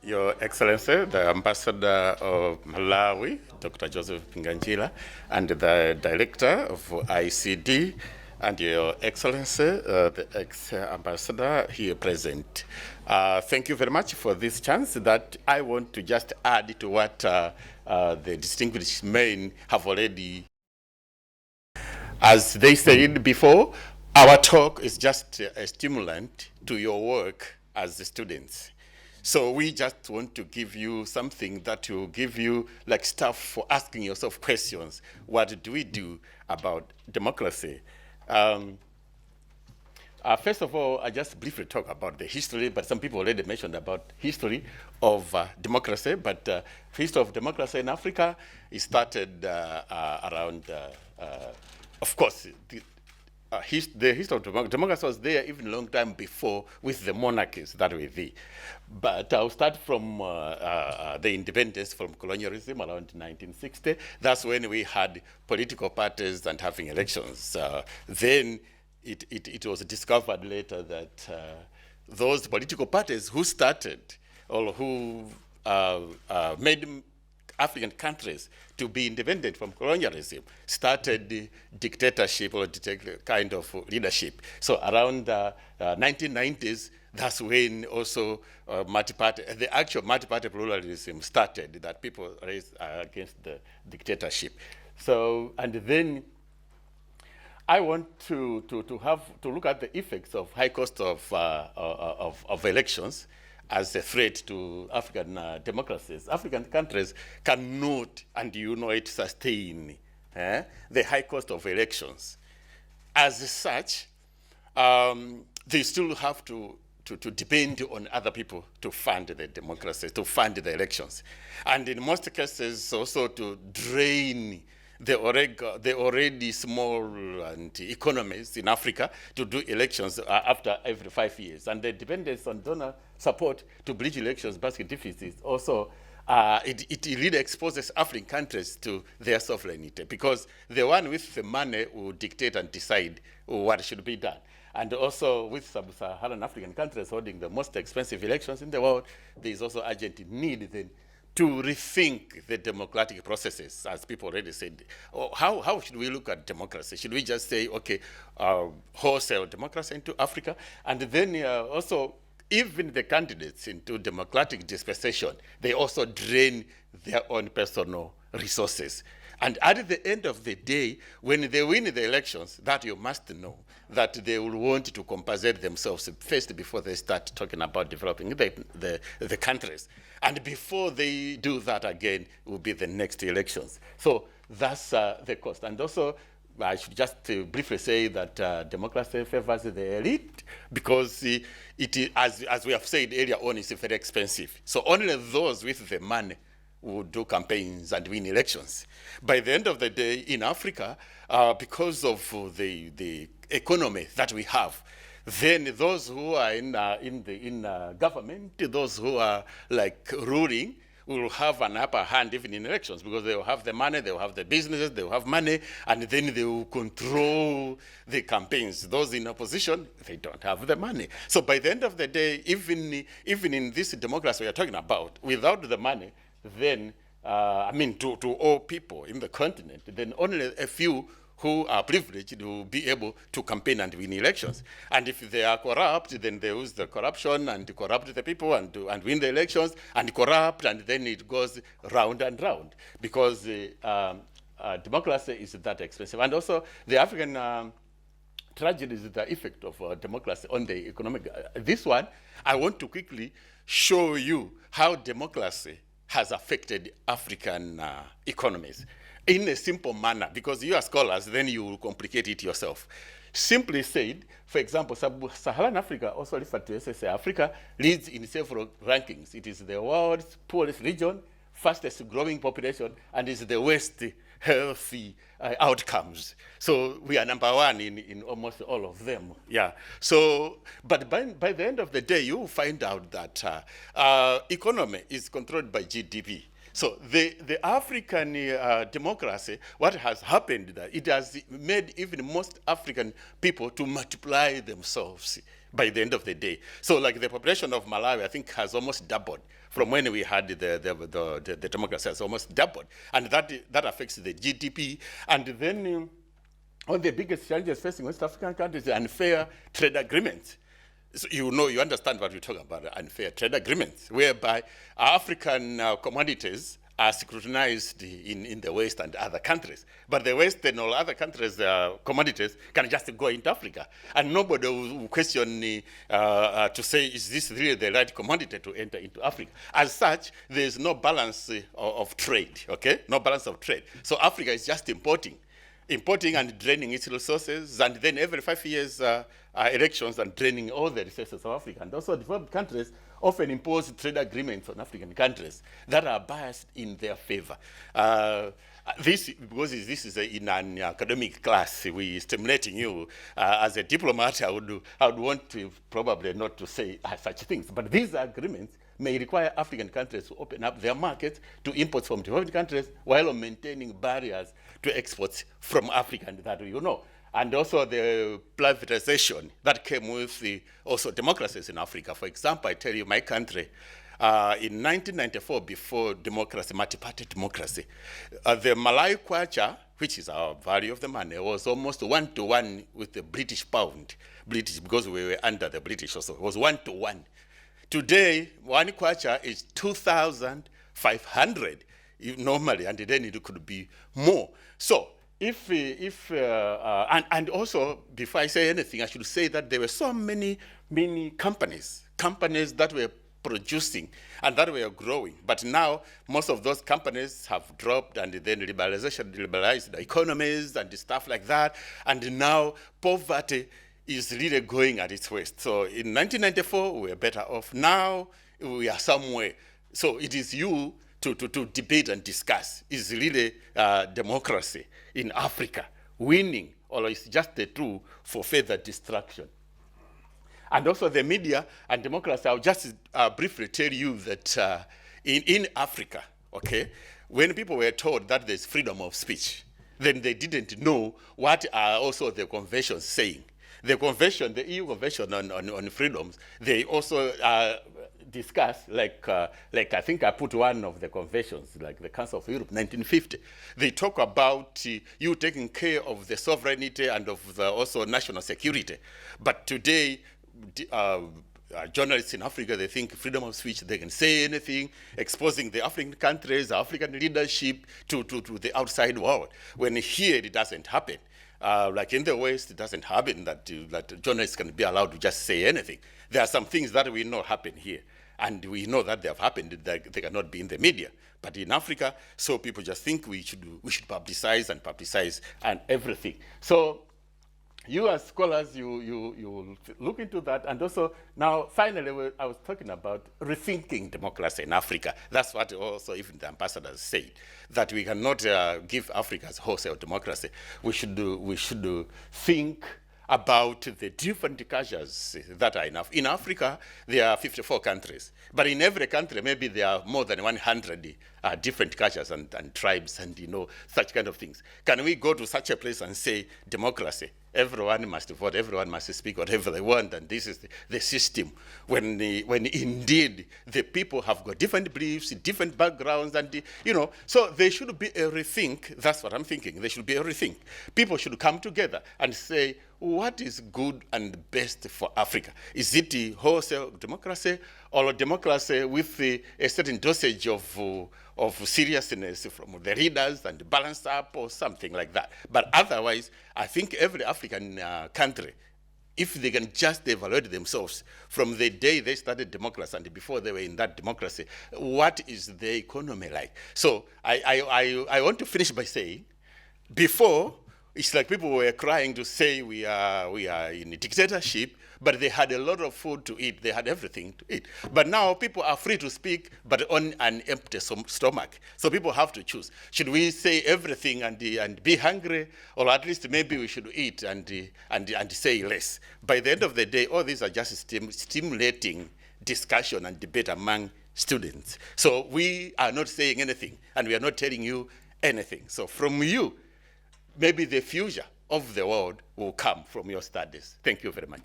Your Excellency, the Ambassador of Malawi, Dr. Joseph Pinganjila, and the Director of ICD, and Your Excellency, the ex-ambassador here present. Thank you very much for this chance that I want to just add to what the distinguished men have already. As they said before, our talk is just a stimulant to your work as the students. So we just want to give you something that will give you like stuff for asking yourself questions. What do we do about democracy? First of all, I just briefly talk about the history, but some people already mentioned about history of democracy. But history of democracy in Africa, it started around, of course, the history of democracy was there even a long time before with the monarchies that were there. But I'll start from the independence from colonialism around 1960. That's when we had political parties and having elections. Then it was discovered later that those political parties who started or who made African countries to be independent from colonialism started the dictatorship or kind of leadership. So around 1990s, that's when also the actual multi-party pluralism started, that people raised against the dictatorship. So, and then I want to look at the effects of high cost of elections as a threat to African democracies. African countries cannot, and you know it, sustain the high cost of elections. As such, they still have to depend on other people to fund the democracy, to fund the elections. And in most cases, also to drain the already small and economies in Africa to do elections after every 5 years. And the dependence on donor support to bridge elections basket deficits also, it really exposes African countries to their sovereignty, because the one with the money will dictate and decide what should be done. And also with sub-Saharan African countries holding the most expensive elections in the world, there is also urgent need then to rethink the democratic processes, as people already said. How should we look at democracy? Should we just say, okay, wholesale democracy into Africa? And then also, even the candidates into democratic dispensation, they also drain their own personal resources. And at the end of the day, when they win the elections, that you must know that they will want to compensate themselves first before they start talking about developing the countries. And before they do that again, will be the next elections. So that's the cost. And also, I should just briefly say that democracy favors the elite because as we have said earlier on, it's very expensive. So only those with the money will do campaigns and win elections. By the end of the day, in Africa, because of the economy that we have, then those who are in government, those who are like ruling, will have an upper hand even in elections, because they will have the money, they will have the businesses, they will have money, and then they will control the campaigns. Those in opposition, they don't have the money. So by the end of the day, even in this democracy we are talking about, without the money, then, to all people in the continent, then only a few who are privileged will be able to campaign and win elections. And if they are corrupt, then they use the corruption and corrupt the people and win the elections and corrupt, and then it goes round and round, because democracy is that expensive. And also the African tragedy is the effect of democracy on the economic. This one, I want to quickly show you how democracy has affected African economies in a simple manner, because you are scholars, then you will complicate it yourself. Simply said, for example, Sub-Saharan Africa, also referred to as SSA Africa, leads in several rankings. It is the world's poorest region, fastest growing population, and is the worst healthy outcomes. So we are number one in almost all of them. Yeah. So, but by the end of the day, you will find out that economy is controlled by GDP. So the African democracy, what has happened that it has made even most African people to multiply themselves by the end of the day. So like the population of Malawi, I think, has almost doubled from when we had the democracy, has almost doubled. And that affects the GDP. And then one of the biggest challenges facing West African countries is unfair trade agreements. So you understand what we're talking about, unfair trade agreements, whereby African commodities are scrutinized in the West and other countries. But the West and all other countries' commodities can just go into Africa. And nobody will question to say, is this really the right commodity to enter into Africa? As such, there's no balance of trade, okay? No balance of trade. So Africa is just importing and draining its resources, and then every 5 years, elections and draining all the resources of Africa. And also developed countries often impose trade agreements on African countries that are biased in their favor. Because this is in an academic class, we stimulating you. As a diplomat, I would want to probably not to say such things, but these agreements may require African countries to open up their markets to imports from developed countries while maintaining barriers to exports from Africa, and that you know. And also the privatization that came with also democracies in Africa. For example, I tell you, my country, in 1994, before democracy, multi-party democracy, the Malawi kwacha, which is our value of the money, was almost 1-to-1 with the British pound. Because we were under the British also, it was 1-to-1. Today, one kwacha is 2,500 normally, and then it could be more. So, and also, before I say anything, I should say that there were so many companies that were producing and that were growing. But now, most of those companies have dropped, and then liberalized the economies and stuff like that. And now, poverty is really going at its worst. So in 1994, we were better off. Now, we are somewhere. So it is you to debate and discuss. Is really democracy in Africa winning, or is just a tool for further destruction? And also the media and democracy, I'll just briefly tell you that in Africa, okay, when people were told that there's freedom of speech, then they didn't know what are also the conventions saying. The convention, the EU convention on freedoms, they also discuss, like I think I put one of the conventions, like the Council of Europe, 1950. They talk about you taking care of the sovereignty and of the also national security. But today, journalists in Africa, they think freedom of speech, they can say anything, exposing the African countries, African leadership to the outside world. When here it doesn't happen. Like in the West, it doesn't happen that journalists can be allowed to just say anything. There are some things that we know happen here, and we know that they have happened, that they cannot be in the media. But in Africa, so people just think we should publicize and everything. So you as scholars, you look into that. And also now, finally, I was talking about rethinking democracy in Africa. That's what also even the ambassadors said, that we cannot give Africa's wholesale democracy. We should think about the different cultures that are enough. In Africa, there are 54 countries. But in every country, maybe there are more than 100 different cultures and tribes and, such kind of things. Can we go to such a place and say democracy? Everyone must vote, everyone must speak whatever they want, and this is the system. When indeed the people have got different beliefs, different backgrounds, and so there should be a rethink. That's what I'm thinking. There should be a rethink. People should come together and say, what is good and best for Africa? Is it the wholesale democracy, or democracy with a certain dosage of seriousness from the leaders and balance up, or something like that? But otherwise, I think every African country, if they can just evaluate themselves from the day they started democracy and before they were in that democracy, what is the economy like? So I want to finish by saying, before, it's like people were crying to say we are in a dictatorship, but they had a lot of food to eat. They had everything to eat. But now people are free to speak, but on an empty stomach. So people have to choose. Should we say everything and be hungry, or at least maybe we should eat and say less? By the end of the day, all these are just stimulating discussion and debate among students. So we are not saying anything, and we are not telling you anything. So from you, maybe the future of the world will come from your studies. Thank you very much.